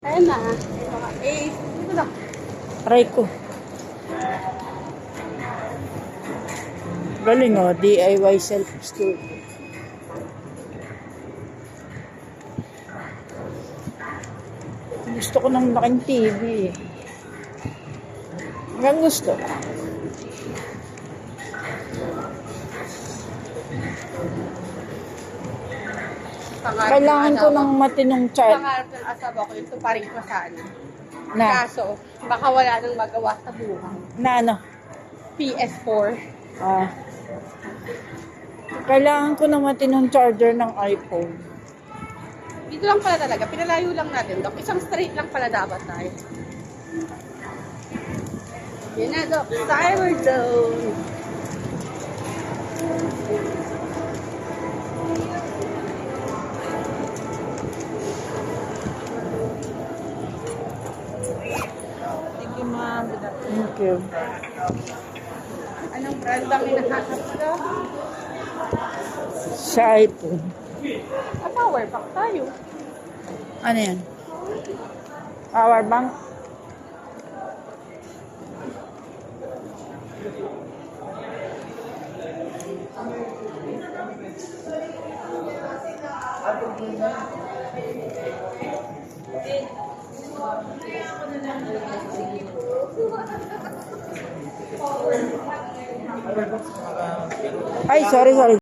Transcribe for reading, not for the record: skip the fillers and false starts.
Ayan na. Dito na. Aray ko. Galing oh, DIY self-store. Gusto ko ng laking TV eh. Hanggang gusto. Kailangan ko ng matinong chart. Pangarap ng asawa ko yung tuparin ko sana. Na? Kaso, baka wala nang magawa sa buhay. Na ano? PS4. Ah. Kailangan ko ng matinong charger ng iPhone. Dito lang pala talaga. Pinalayo lang natin, Dok. Isang straight lang pala dapat tayo. Yan na, Dok. Cyber Zone. Thank you, ma'am. Thank you. Anong brand ang hinahanap mo, Dok? Sa iPhone. Power bank tayo. Ano yan? Power bank? Ay, sorry.